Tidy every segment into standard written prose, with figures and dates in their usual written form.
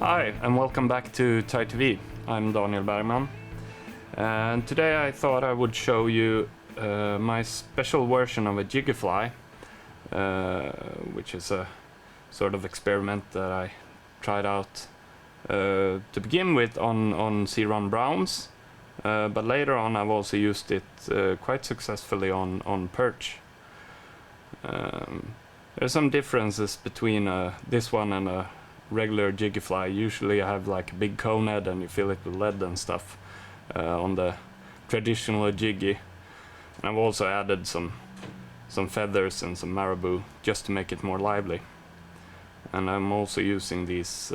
Hi, and welcome back to Trout TV. I'm Daniel Bergman, and today I thought I would show you my special version of a Jiggy Fly, which is a sort of experiment that I tried out to begin with on sea-run browns, but later on I've also used it quite successfully on perch. There's some differences between this one and a regular Jiggy Fly. Usually I have like a big cone head and you fill it with lead and stuff on the traditional Jiggy. And I've also added some feathers and some marabou just to make it more lively. And I'm also using these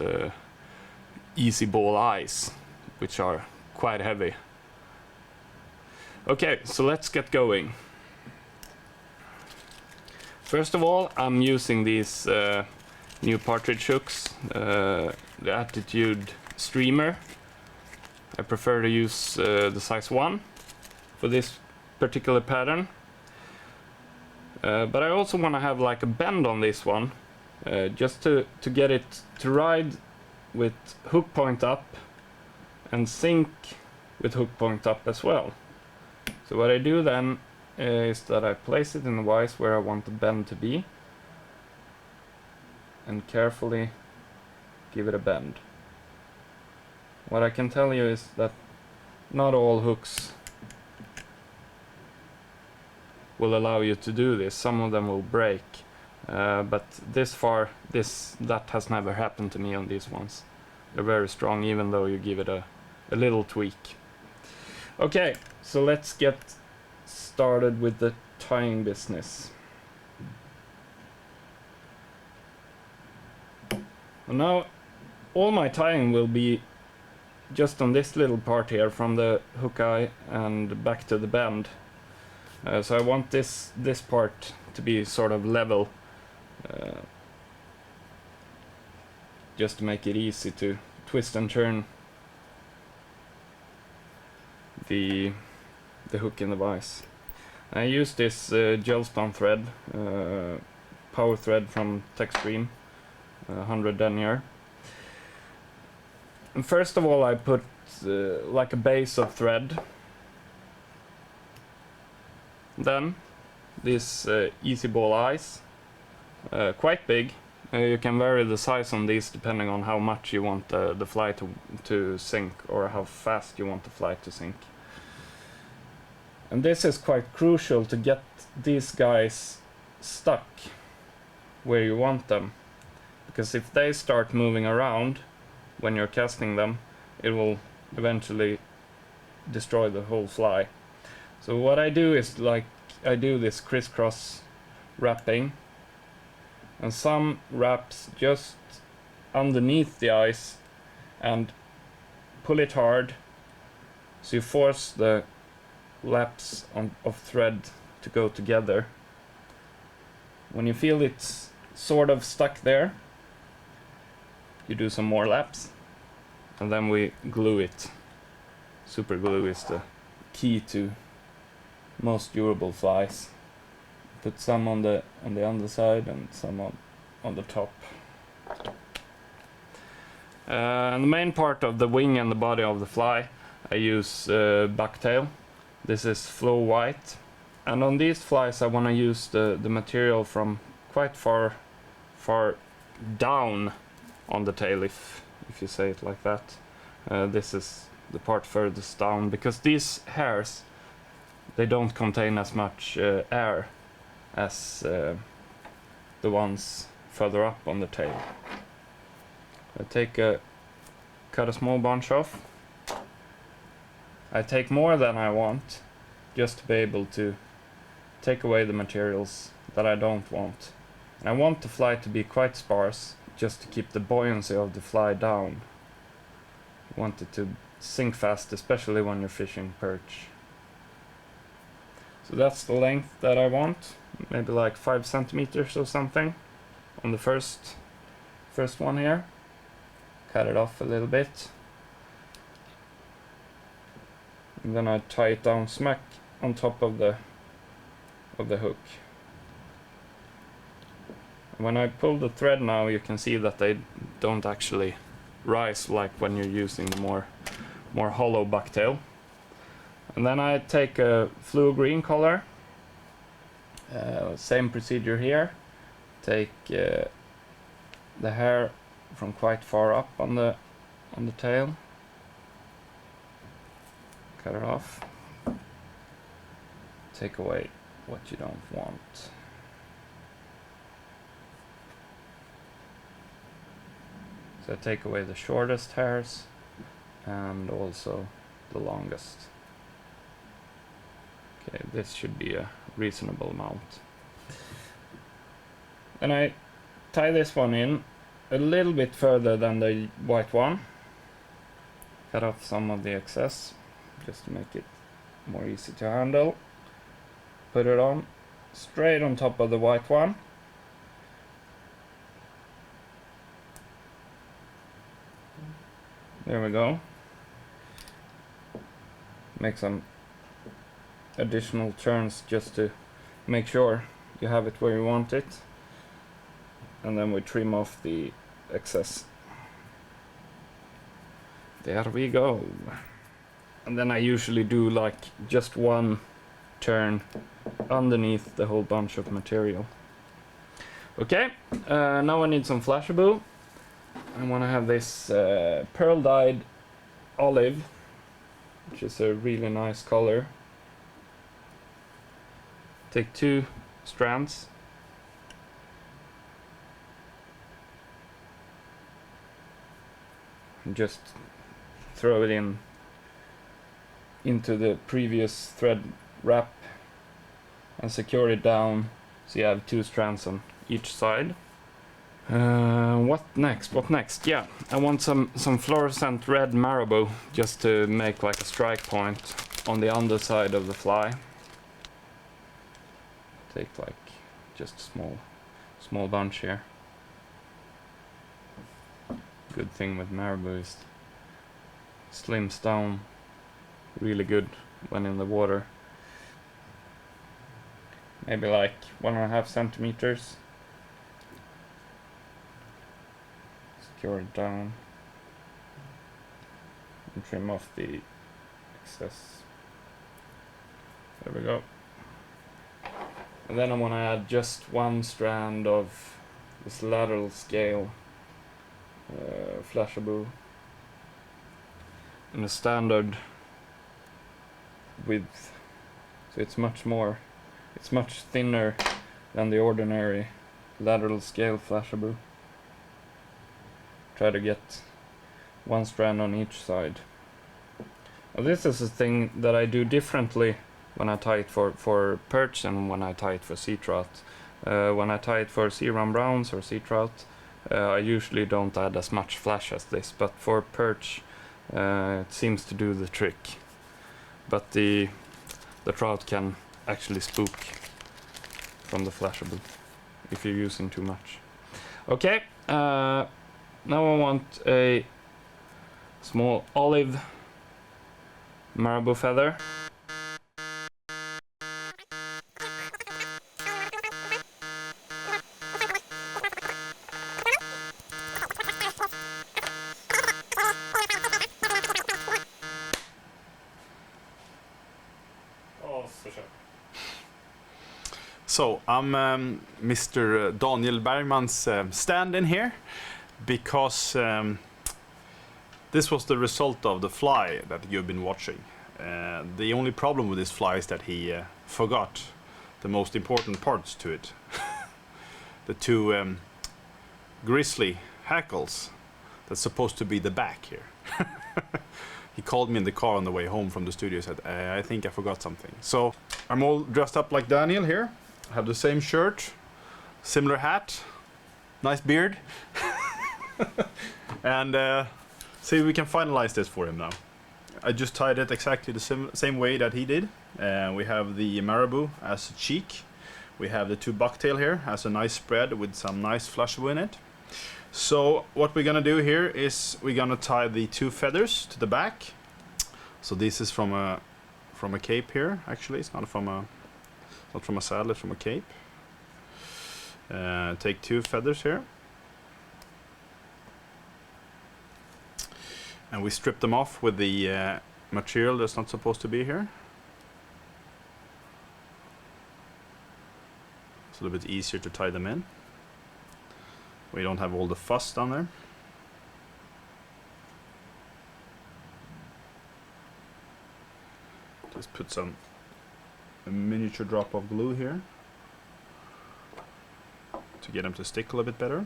easy ball eyes, which are quite heavy. Okay, so let's get going. First of all, I'm using these new partridge hooks, the Attitude Streamer. I prefer to use the size 1 for this particular pattern. But I also want to have like a bend on this one, just to get it to ride with hook point up and sink with hook point up as well. So what I do then is that I place it in the vise where I want the bend to be and carefully give it a bend. What I can tell you is that not all hooks will allow you to do this. Some of them will break, but that has never happened to me on these ones. They're very strong even though you give it a little tweak. Okay, so let's get started with the tying business. And now all my tying will be just on this little part here from the hook eye and back to the bend. So I want this part to be sort of level, just to make it easy to twist and turn the hook in the vise. I use this gel spun thread, power thread from Textream, 100 denier. And first of all I put like a base of thread. Then these easy ball eyes, quite big. You can vary the size on these depending on how much you want the fly to sink, or how fast you want the fly to sink. And this is quite crucial to get these guys stuck where you want them, because if they start moving around when you're casting them, it will eventually destroy the whole fly. So what I do is I do this crisscross wrapping, and some wraps just underneath the ice and pull it hard, so you force the laps of thread to go together. When you feel it's sort of stuck there, you do some more laps, and then we glue it. Super glue is the key to most durable flies. Put some on the underside and some on the top. And the main part of the wing and the body of the fly, I use bucktail. This is flow white, and on these flies I want to use the material from quite far down on the tail, if you say it like that. This is the part furthest down, because these hairs, they don't contain as much air as the ones further up on the tail. I cut a small bunch off. I take more than I want, just to be able to take away the materials that I don't want. And I want the fly to be quite sparse, just to keep the buoyancy of the fly down. I want it to sink fast, especially when you're fishing perch. So that's the length that I want, maybe like 5 centimeters or something on the first one here. Cut it off a little bit. And then I tie it down smack on top of the hook. When I pull the thread now, you can see that they don't actually rise like when you're using the more hollow bucktail. And then I take a fluo green color. Same procedure here. Take the hair from quite far up on the tail. Cut it off. Take away what you don't want. So I take away the shortest hairs and also the longest. Okay, this should be a reasonable amount. And I tie this one in a little bit further than the white one. Cut off some of the excess just to make it more easy to handle. Put it on straight on top of the white one. There we go. Make some additional turns just to make sure you have it where you want it. And then we trim off the excess. There we go. And then I usually do like just one turn underneath the whole bunch of material. Okay, now I need some Flashable. I want to have this pearl dyed olive, which is a really nice color. Take 2 strands. And just throw it into the previous thread wrap and secure it down so you have 2 strands on each side. What next? Yeah, I want some fluorescent red marabou just to make like a strike point on the underside of the fly. Take like just a small bunch here. Good thing with marabou is slims down really good when in the water. Maybe like 1.5 centimeters. Secure it down and trim off the excess. There we go. And then I want to add just 1 strand of this lateral scale Flashable in a standard width, so it's much thinner than the ordinary lateral scale Flashable. Try to get 1 strand on each side. Now this is a thing that I do differently when I tie it for perch and when I tie it for sea trout. When I tie it for sea rum browns or sea trout, I usually don't add as much flash as this, but for perch it seems to do the trick. But the trout can actually spook from the Flashable if you're using too much. Okay, now I want a small olive marabou feather. So I'm Mr. Daniel Bergman's stand-in here because this was the result of the fly that you've been watching. The only problem with this fly is that he forgot the most important parts to it. The 2 grizzly hackles that's supposed to be the back here. He called me in the car on the way home from the studio and said, I think I forgot something. So I'm all dressed up like Daniel here. I have the same shirt, similar hat, nice beard. And see if we can finalize this for him now. I just tied it exactly the same way that he did. We have the marabou as a cheek. We have the 2 bucktail here as a nice spread with some nice Flashable in it. So what we're gonna do here is we're gonna tie the 2 feathers to the back. So this is from a cape here. Actually, it's not from a saddle, it's from a cape. Take 2 feathers here. And we strip them off with the material that's not supposed to be here. It's a little bit easier to tie them in. We don't have all the fuss down there. Just put a miniature drop of glue here to get them to stick a little bit better.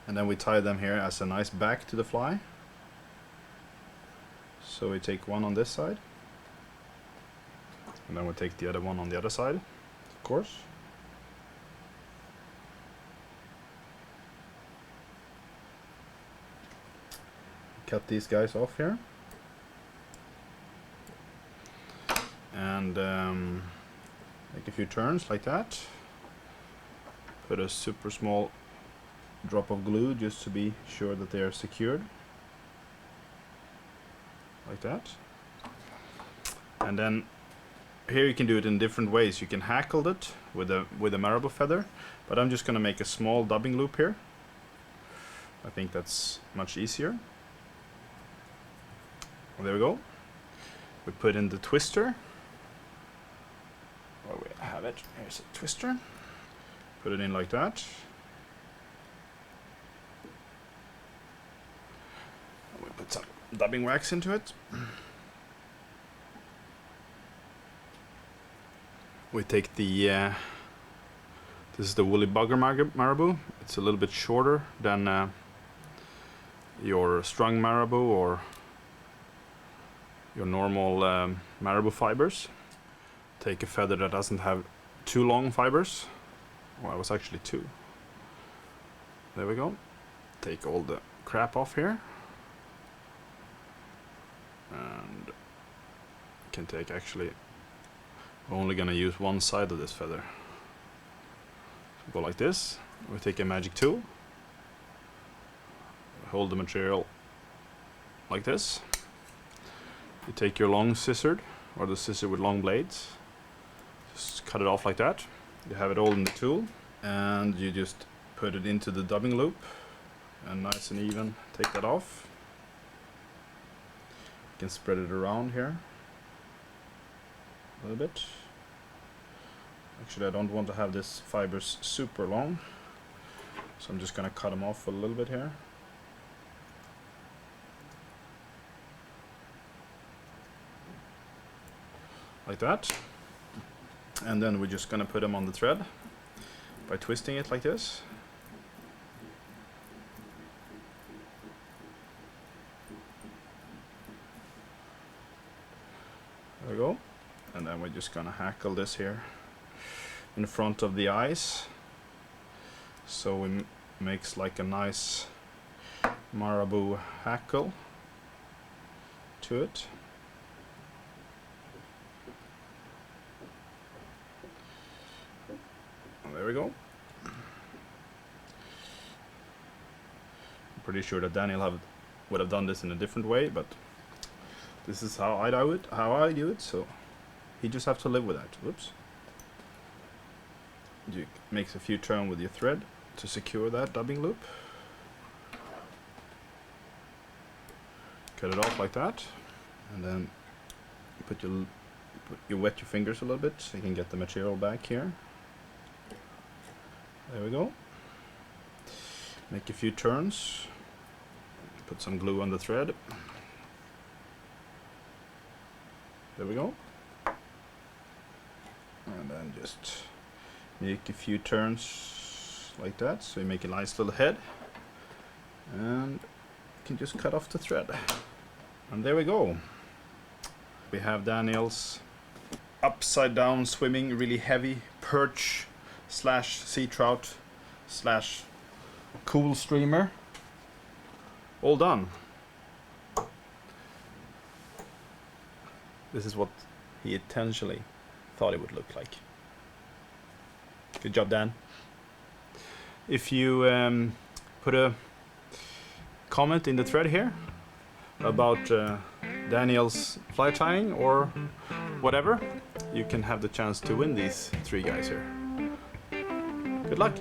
And then we tie them here as a nice back to the fly. So we take one on this side, and then we take the other one on the other side, of course. Cut these guys off here. And make a few turns like that. Put a super small drop of glue just to be sure that they are secured. Like that. And then here you can do it in different ways. You can hackle it with a marabou feather, but I'm just going to make a small dubbing loop here. I think that's much easier. Well, there we go. We put in the twister. Where we have it. Here's a twister. Put it in like that. And we put some dubbing wax into it. We take the this is the woolly bugger marabou. It's a little bit shorter than your strung marabou or your normal marabou fibers. Take a feather that doesn't have too long fibers. Well, it was actually two. There we go. Take all the crap off here. And can take actually, we're only gonna use one side of this feather. So go like this. We take a magic tool. Hold the material like this. You take your long scissor, or the scissor with long blades. Just cut it off like that. You have it all in the tool, and you just put it into the dubbing loop, and nice and even take that off. You can spread it around here a little bit. Actually, I don't want to have this fibers super long, so I'm just gonna cut them off a little bit here. Like that. And then we're just gonna put them on the thread by twisting it like this. There we go. And then we're just gonna hackle this here in front of the eyes, so it makes like a nice marabou hackle to it. There we go. I'm pretty sure that Daniel would have done this in a different way, but this is how I do it, so he just have to live with that. Whoops. You make a few turns with your thread to secure that dubbing loop. Cut it off like that, and then you wet your fingers a little bit so you can get the material back here. There we go. Make a few turns. Put some glue on the thread. There we go. And then just make a few turns like that, so you make a nice little head. And you can just cut off the thread. And there we go. We have Daniel's upside down swimming, really heavy perch / sea trout / cool streamer. All done. This is what he intentionally thought it would look like. Good job, Dan. If you put a comment in the thread here about Daniel's fly tying or whatever, you can have the chance to win these 3 guys here. Good luck!